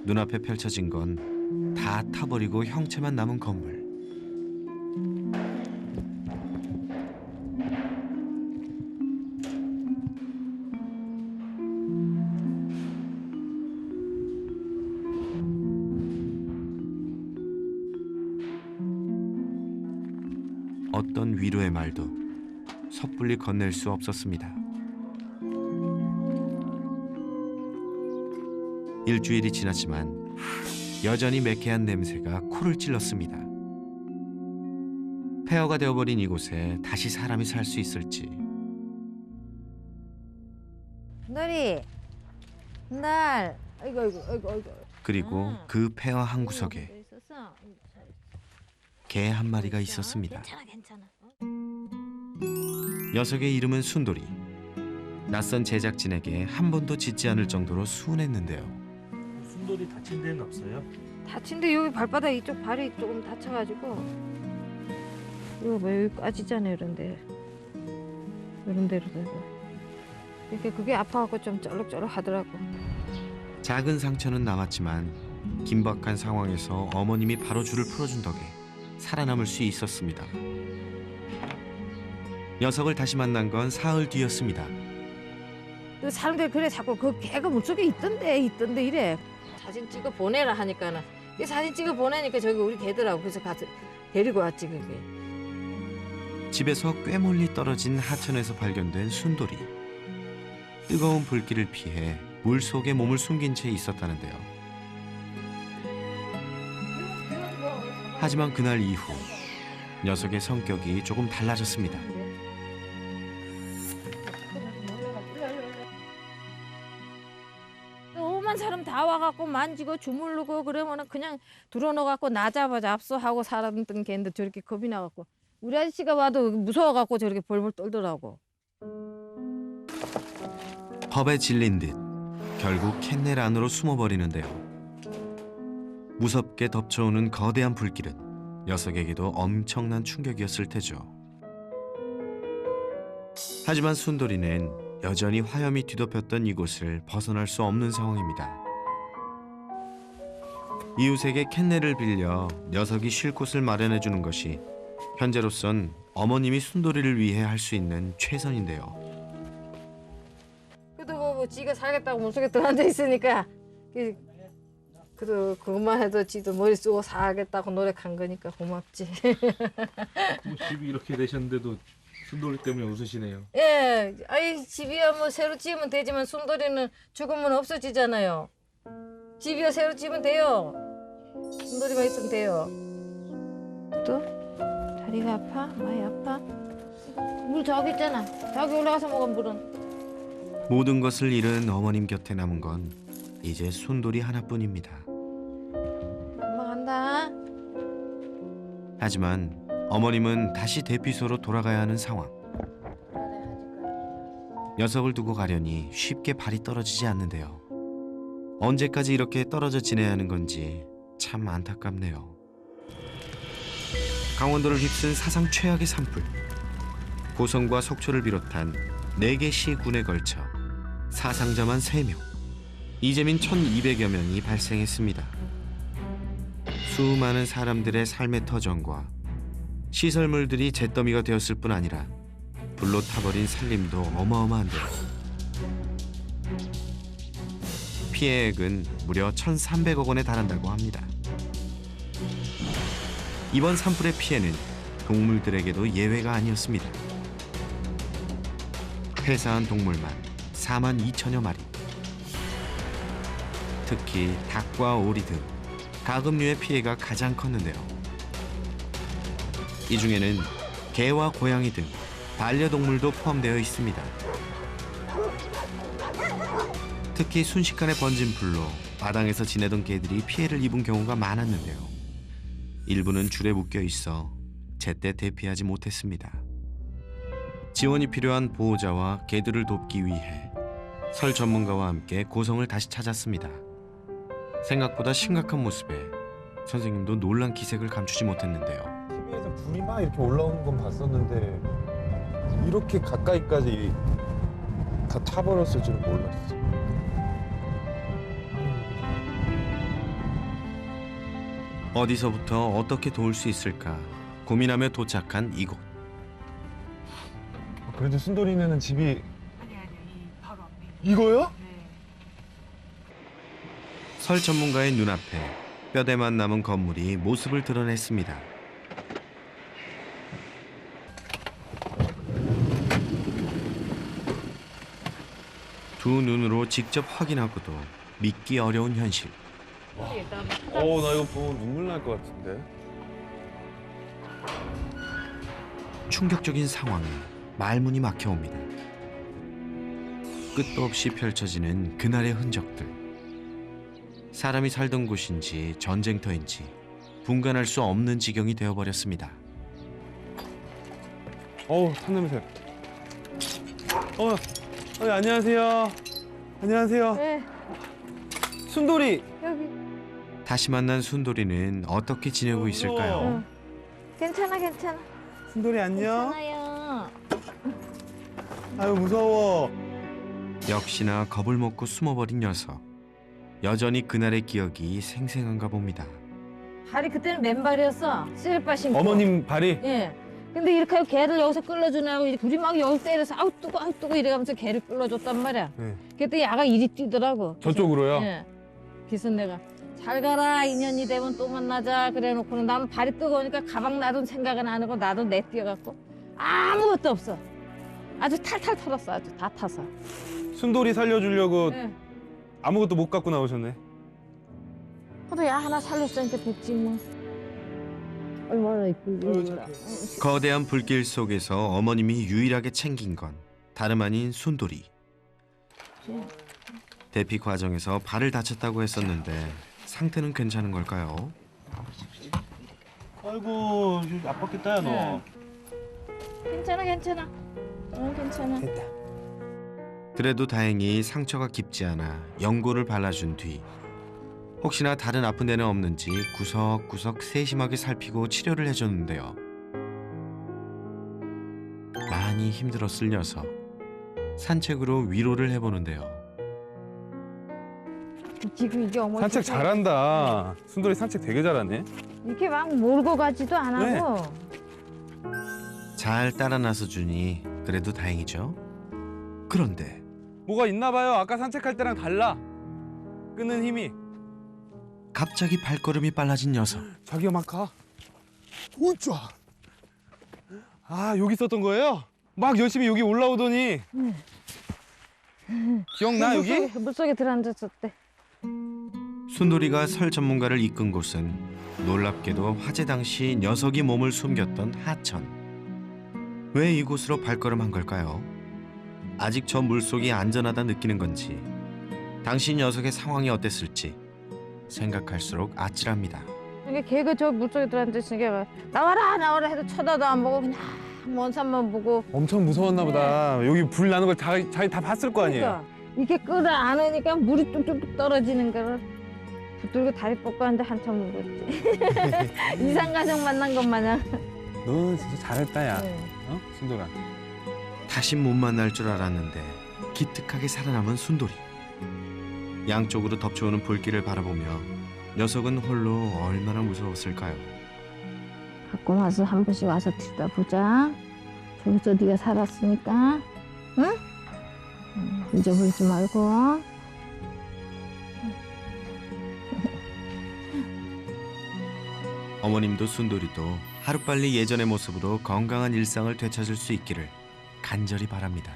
눈앞에 펼쳐진 건 다 타버리고 형체만 남은 건물. 어떤 위로의 말도 섣불리 건넬 수 없었습니다. 일주일이 지났지만 여전히 매캐한 냄새가 코를 찔렀습니다. 폐허가 되어버린 이곳에 다시 사람이 살 수 있을지. 순돌이, 순달, 아이고 아이고 아이고 아이고. 그리고 그 폐허 한 구석에 개 한 마리가 있었습니다. 괜찮아 괜찮아. 녀석의 이름은 순돌이. 낯선 제작진에게 한 번도 짖지 않을 정도로 순했는데요. 순돌이 다친 데는 없어요? 다친데 여기 발바닥 이쪽 발이 조금 다쳐가지고 이거 뭐 여기 까지잖아요 이런데 이런 데로 되고 이렇게 그게 아파갖고 좀 쩔룩쩔룩 하더라고. 작은 상처는 남았지만 긴박한 상황에서 어머님이 바로 줄을 풀어준 덕에 살아남을 수 있었습니다. 녀석을 다시 만난 건 사흘 뒤였습니다. 그 사람들 그래 자꾸 그 개가 물속에 있던데 이래. 사진 찍어 보내라 하니까는 이 사진 찍어 보내니까 저기 우리 개더라고. 그래서 가서 데리고 왔지 그게. 집에서 꽤 멀리 떨어진 하천에서 발견된 순돌이. 뜨거운 불길을 피해 물속에 몸을 숨긴 채 있었다는데요. 하지만 그날 이후 녀석의 성격이 조금 달라졌습니다. 오만 사람 다 와갖고 만지고 주물르고 그러면은 그냥 들어넣어갖고 나자마자 압수하고 살았던 개인데 저렇게 겁이 나갖고 우리 아저씨가 와도 무서워갖고 저렇게 벌벌 떨더라고. 겁에 질린 듯 결국 캔넬 안으로 숨어버리는데요. 무섭게 덮쳐오는 거대한 불길은 녀석에게도 엄청난 충격이었을 테죠. 하지만 순돌이는 여전히 화염이 뒤덮였던 이곳을 벗어날 수 없는 상황입니다. 이웃에게 캔넬을 빌려 녀석이 쉴 곳을 마련해 주는 것이 현재로선 어머님이 순돌이를 위해 할 수 있는 최선인데요. 그래도 뭐 지가 살겠다고 물속에 들어앉아 있으니까 그래도 그것만 해도 지도 머리 쓰고 살겠다고 노력한 거니까 고맙지. 뭐 집이 이렇게 되셨는데도 순돌이 때문에 웃으시네요. 예, 아이 집이야 뭐 새로 지으면 되지만 순돌이는 죽으면 없어지잖아요. 집이야 새로 지으면 돼요. 순돌이만 있으면 돼요. 또 다리가 아파? 많이 아파? 물 저기 있잖아. 저기 올라가서 먹어 물은. 모든 것을 잃은 어머님 곁에 남은 건 이제 순돌이 하나뿐입니다. 엄마 간다. 하지만 어머님은 다시 대피소로 돌아가야 하는 상황. 녀석을 두고 가려니 쉽게 발이 떨어지지 않는데요. 언제까지 이렇게 떨어져 지내야 하는 건지 참 안타깝네요. 강원도를 휩쓴 사상 최악의 산불. 고성과 속초를 비롯한 4개 시군에 걸쳐 사상자만 3명, 이재민 1,200여 명이 발생했습니다. 수많은 사람들의 삶의 터전과 시설물들이 잿더미가 되었을 뿐 아니라 불로 타버린 산림도 어마어마한데요. 피해액은 무려 1,300억 원에 달한다고 합니다. 이번 산불의 피해는 동물들에게도 예외가 아니었습니다. 폐사한 동물만 4만 2천여 마리. 특히 닭과 오리 등 가금류의 피해가 가장 컸는데요. 이 중에는 개와 고양이 등 반려동물도 포함되어 있습니다. 특히 순식간에 번진 불로 마당에서 지내던 개들이 피해를 입은 경우가 많았는데요. 일부는 줄에 묶여 있어 제때 대피하지 못했습니다. 지원이 필요한 보호자와 개들을 돕기 위해 설 전문가와 함께 고성을 다시 찾았습니다. 생각보다 심각한 모습에 선생님도 놀란 기색을 감추지 못했는데요. TV에서 불이 막 이렇게 올라오는 건 봤었는데 이렇게 가까이까지 다 타버렸을 줄은 몰랐어. 어디서부터 어떻게 도울 수 있을까 고민하며 도착한 이곳. 그래도 순돌이네는 집이 아니 이 바로 앞에 있는. 이거요? 네. 설 전문가의 눈앞에 뼈대만 남은 건물이 모습을 드러냈습니다. 두 눈으로 직접 확인하고도 믿기 어려운 현실. 나 이거 보면 눈물 날 것 같은데. 충격적인 상황에 말문이 막혀옵니다. 끝도 없이 펼쳐지는 그날의 흔적들. 사람이 살던 곳인지 전쟁터인지 분간할 수 없는 지경이 되어버렸습니다. 탄 냄새. 안녕하세요. 안녕하세요. 네, 순돌이. 여기. 다시 만난 순돌이는 어떻게 지내고 있을까요? 괜찮아, 괜찮아. 순돌이 안녕. 괜찮아요. 아유 무서워. 역시나 겁을 먹고 숨어버린 녀석. 여전히 그날의 기억이 생생한가 봅니다. 발이 그때는 맨발이었어. 슬리퍼 신고. 어머님 발이. 예. 근데 이렇게 하고 개를 여기서 끌어주냐고 이렇게 둘이 막 여기 때려서 아우 뜨고 이래가면서 개를 끌어줬단 말이야. 네. 그때 야가 이리 뛰더라고. 저쪽으로요? 예. 그래서 내가 잘 가라, 인연이 되면 또 만나자 그래놓고는 나는 발이 뜨거우니까 가방 놔둔 생각은 안 하고 나도 내 뛰어갖고 아무것도 없어. 아주 탈탈 털었어. 아주 다 타서. 순돌이 살려주려고 예. 아무것도 못 갖고 나오셨네. 그래도 야 하나 살렸으니까 됐지 뭐. 얼마나 이쁘게. 거대한 불길 속에서 어머님이 유일하게 챙긴 건 다름 아닌 순돌이. 대피 과정에서 발을 다쳤다고 했었는데 상태는 괜찮은 걸까요? 아이고 아팠겠다 야 너. 괜찮아, 괜찮아. 응, 괜찮아. 됐다. 그래도 다행히 상처가 깊지 않아 연고를 발라준 뒤 혹시나 다른 아픈 데는 없는지 구석구석 세심하게 살피고 치료를 해줬는데요. 많이 힘들었을 녀석. 산책으로 위로를 해보는데요. 지금 이게 어머니 산책 잘한다. 순돌이 산책 되게 잘하네. 이렇게 막 몰고 가지도 안 네. 하고. 잘 따라 나서 주니 그래도 다행이죠. 그런데 뭐가 있나 봐요. 아까 산책할 때랑 달라. 끄는 힘이. 갑자기 발걸음이 빨라진 녀석. 자기가 막 가. 우짜. 여기 있었던 거예요? 막 열심히 여기 올라오더니. 기억나 여기? 물속에 들어앉았었대. 순돌이가 설 전문가를 이끈 곳은 놀랍게도 화재 당시 녀석이 몸을 숨겼던 하천. 왜 이곳으로 발걸음한 걸까요? 아직 저 물속이 안전하다 느끼는 건지 당시 녀석의 상황이 어땠을지 생각할수록 아찔합니다. 이게 걔가 저 물속에 들어앉았으니까 나와라 해도 쳐다도 안 보고 그냥 먼 산만 보고. 엄청 무서웠나 보다. 여기 불 나는 걸 자기 다 봤을 거 아니에요? 그러니까 이렇게 끌어안으니까 물이 뚝뚝뚝 떨어지는 거를 붙들고 다리 뻗고 앉아 한참 보고 있지. 이상가족 만난 것 마냥. 너 진짜 잘했다 야. 네. 어? 순돌아. 다시 못 만날 줄 알았는데 기특하게 살아남은 순돌이. 양쪽으로 덮쳐오는 불길을 바라보며 녀석은 홀로 얼마나 무서웠을까요? 가끔 와서 한 번씩 와서 들여다보자. 저기서 네가 살았으니까, 응? 잊어버리지 말고. 어머님도 순돌이도 하루빨리 예전의 모습으로 건강한 일상을 되찾을 수 있기를 간절히 바랍니다.